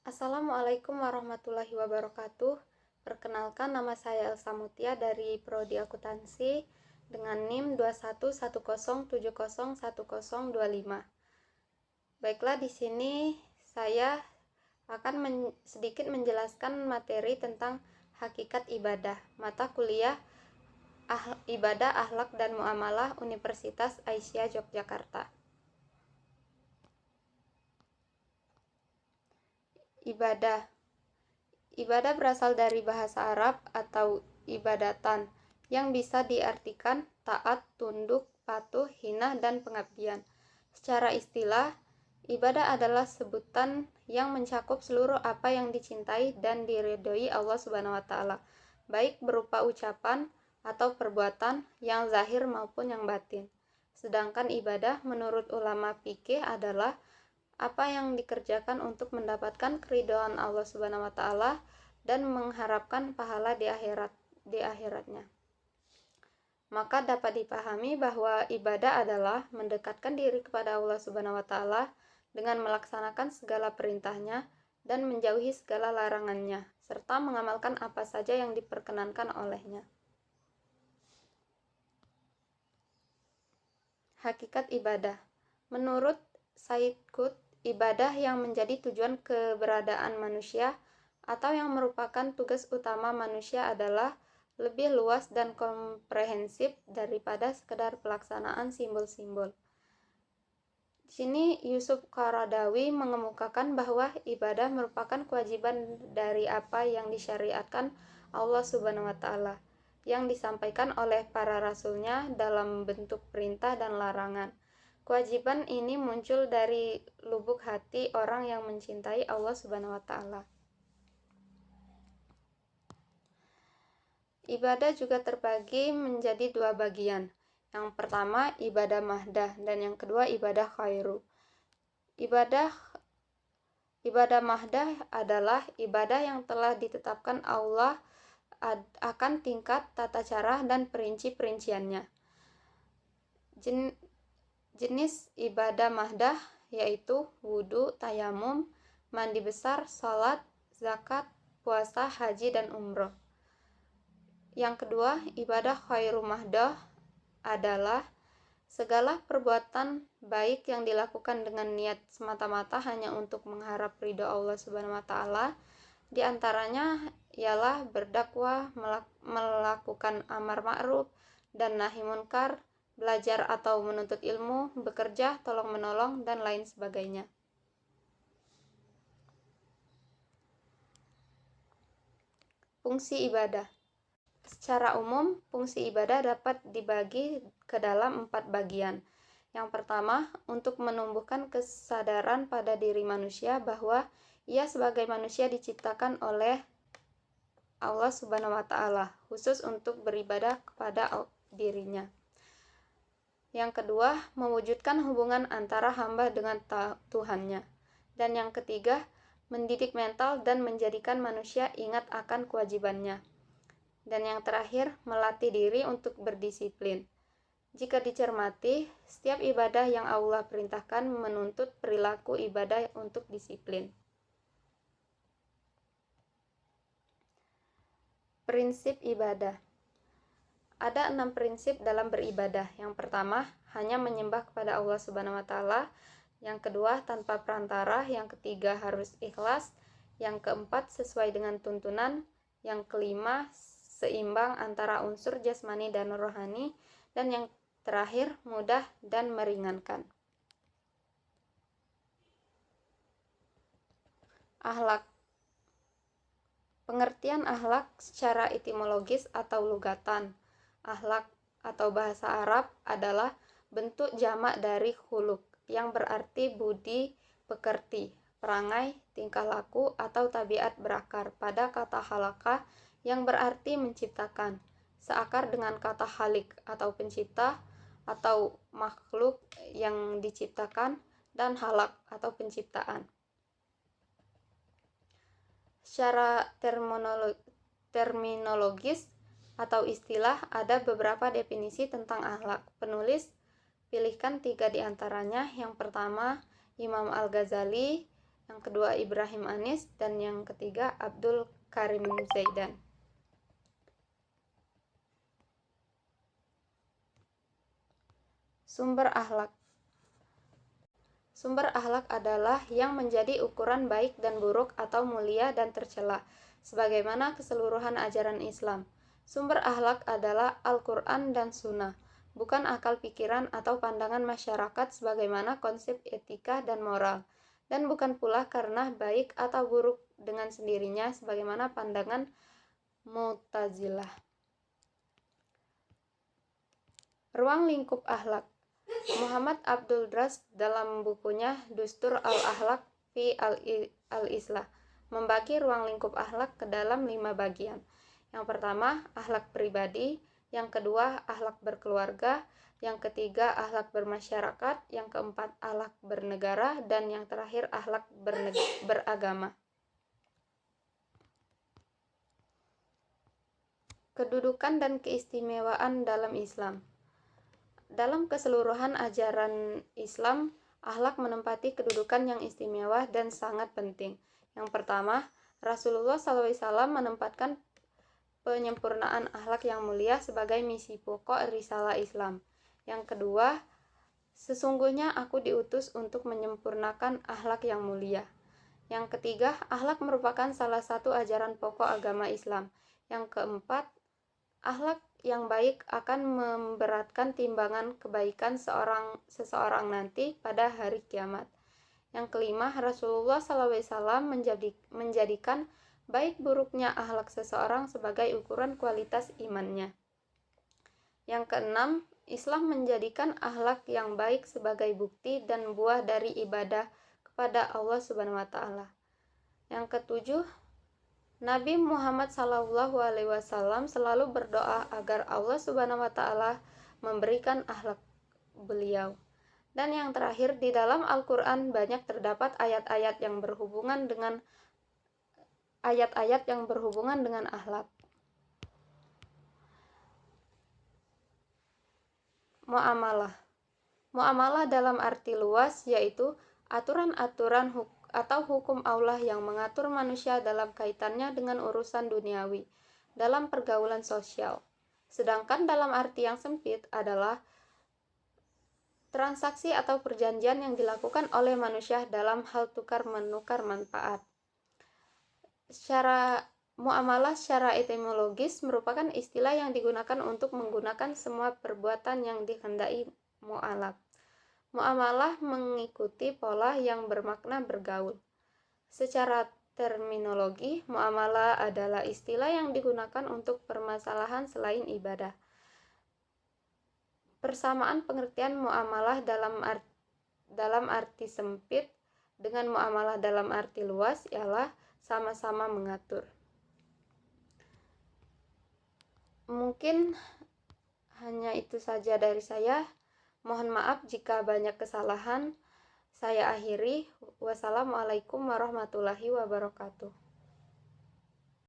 Assalamualaikum warahmatullahi wabarakatuh. Perkenalkan, nama saya Elsa Mutia dari Prodi Akuntansi dengan NIM 2110701025. Baiklah, di sini saya akan sedikit menjelaskan materi tentang hakikat ibadah, mata kuliah Ibadah, Akhlak, dan Muamalah Universitas Aisyah Yogyakarta. Ibadah. Ibadah berasal dari bahasa Arab atau ibadatan, yang bisa diartikan taat, tunduk, patuh, hina, dan pengabdian. Secara istilah, ibadah adalah sebutan yang mencakup seluruh apa yang dicintai dan diridhoi Allah Subhanahu wa Ta'ala, baik berupa ucapan atau perbuatan yang zahir maupun yang batin. Sedangkan ibadah menurut ulama fikih adalah apa yang dikerjakan untuk mendapatkan keridhaan Allah Subhanahu wa Ta'ala dan mengharapkan pahala di akhiratnya. Maka dapat dipahami bahwa ibadah adalah mendekatkan diri kepada Allah Subhanahu wa Ta'ala dengan melaksanakan segala perintahnya dan menjauhi segala larangannya, serta mengamalkan apa saja yang diperkenankan olehnya. Hakikat ibadah. Menurut Said Qutb, ibadah yang menjadi tujuan keberadaan manusia atau yang merupakan tugas utama manusia adalah lebih luas dan komprehensif daripada sekedar pelaksanaan simbol-simbol. Di sini Yusuf Qaradawi mengemukakan bahwa ibadah merupakan kewajiban dari apa yang disyariatkan Allah Subhanahu wa Ta'ala, yang disampaikan oleh para rasulnya dalam bentuk perintah dan larangan. Kewajiban ini muncul dari lubuk hati orang yang mencintai Allah Subhanahu wa Ta'ala. Ibadah juga terbagi menjadi dua bagian. Yang pertama ibadah mahdah dan yang kedua ibadah khairu. Ibadah mahdah adalah ibadah yang telah ditetapkan Allah akan tingkat, tata cara, dan perinciannya. Jenis ibadah mahdah yaitu wudhu, tayamum, mandi besar, salat, zakat, puasa, haji, dan umroh. Yang kedua, ibadah khairu mahdah adalah segala perbuatan baik yang dilakukan dengan niat semata-mata hanya untuk mengharap ridho Allah Subhanahu wa Ta'ala. Di antaranya ialah berdakwah, melakukan amar ma'ruf dan nahi munkar, belajar atau menuntut ilmu, bekerja, tolong-menolong, dan lain sebagainya. Fungsi ibadah. Secara umum, fungsi ibadah dapat dibagi ke dalam 4 bagian. Yang pertama, untuk menumbuhkan kesadaran pada diri manusia bahwa ia sebagai manusia diciptakan oleh Allah Subhanahu wa Ta'ala, khusus untuk beribadah kepada dirinya. Yang kedua, mewujudkan hubungan antara hamba dengan Tuhannya. Dan yang ketiga, mendidik mental dan menjadikan manusia ingat akan kewajibannya. Dan yang terakhir, melatih diri untuk berdisiplin. Jika dicermati, setiap ibadah yang Allah perintahkan menuntut perilaku ibadah untuk disiplin. Prinsip ibadah. Ada 6 prinsip dalam beribadah. Yang pertama, hanya menyembah kepada Allah Subhanahu wa Ta'ala. Yang kedua, tanpa perantara. Yang ketiga, harus ikhlas. Yang keempat, sesuai dengan tuntunan. Yang kelima, seimbang antara unsur jasmani dan rohani. Dan yang terakhir, mudah dan meringankan. Akhlak. Pengertian akhlak secara etimologis atau lugatan. Akhlak atau bahasa Arab adalah bentuk jamak dari khuluq yang berarti budi pekerti, perangai, tingkah laku, atau tabiat berakar pada kata halakah yang berarti menciptakan, seakar dengan kata halik atau pencipta atau makhluk yang diciptakan, dan halak atau penciptaan. Secara terminologis atau istilah, ada beberapa definisi tentang akhlak. Penulis pilihkan 3 diantaranya. Yang pertama, Imam Al-Ghazali. yang kedua Ibrahim Anis, dan yang ketiga Abdul Karim Zaidan. Sumber akhlak. Sumber akhlak adalah yang menjadi ukuran baik dan buruk atau mulia dan tercela, sebagaimana keseluruhan ajaran Islam. Sumber akhlak adalah Al-Quran dan Sunnah, bukan akal pikiran atau pandangan masyarakat sebagaimana konsep etika dan moral, dan bukan pula karena baik atau buruk dengan sendirinya sebagaimana pandangan Mu'tazilah. Ruang lingkup akhlak. Muhammad Abdul Dras dalam bukunya Dustur al-Akhlaq fi al-Islah membagi ruang lingkup akhlak ke dalam 5 bagian. Yang pertama, akhlak pribadi, yang kedua, akhlak berkeluarga, yang ketiga, akhlak bermasyarakat, yang keempat, akhlak bernegara, dan yang terakhir, akhlak beragama. Kedudukan dan keistimewaan dalam Islam. Dalam keseluruhan ajaran Islam, akhlak menempati kedudukan yang istimewa dan sangat penting. Yang pertama, Rasulullah SAW menempatkan penyempurnaan akhlak yang mulia sebagai misi pokok risalah Islam. Yang kedua, sesungguhnya aku diutus untuk menyempurnakan akhlak yang mulia. Yang ketiga, akhlak merupakan salah satu ajaran pokok agama Islam. Yang keempat, akhlak yang baik akan memberatkan timbangan kebaikan seseorang nanti pada hari kiamat. Yang kelima, Rasulullah SAW menjadikan baik buruknya akhlak seseorang sebagai ukuran kualitas imannya. Yang keenam, Islam menjadikan akhlak yang baik sebagai bukti dan buah dari ibadah kepada Allah Subhanahu wa Ta'ala. Yang ketujuh, Nabi Muhammad SAW selalu berdoa agar Allah Subhanahu wa Ta'ala memberikan akhlak beliau. Dan yang terakhir, di dalam Al-Quran banyak terdapat ayat-ayat yang berhubungan dengan akhlak. Muamalah. Muamalah dalam arti luas yaitu aturan-aturan atau hukum Allah yang mengatur manusia dalam kaitannya dengan urusan duniawi dalam pergaulan sosial. Sedangkan dalam arti yang sempit adalah transaksi atau perjanjian yang dilakukan oleh manusia dalam hal tukar-menukar manfaat. Muamalah secara etimologis merupakan istilah yang digunakan untuk menggunakan semua perbuatan yang dikehendaki mu'alaf. Muamalah mengikuti pola yang bermakna bergaul. Secara terminologi, muamalah adalah istilah yang digunakan untuk permasalahan selain ibadah. Persamaan pengertian muamalah dalam arti sempit dengan muamalah dalam arti luas ialah sama-sama mengatur. Mungkin hanya itu saja dari saya. Mohon maaf jika banyak kesalahan. Saya akhiri. Wassalamualaikum warahmatullahi wabarakatuh.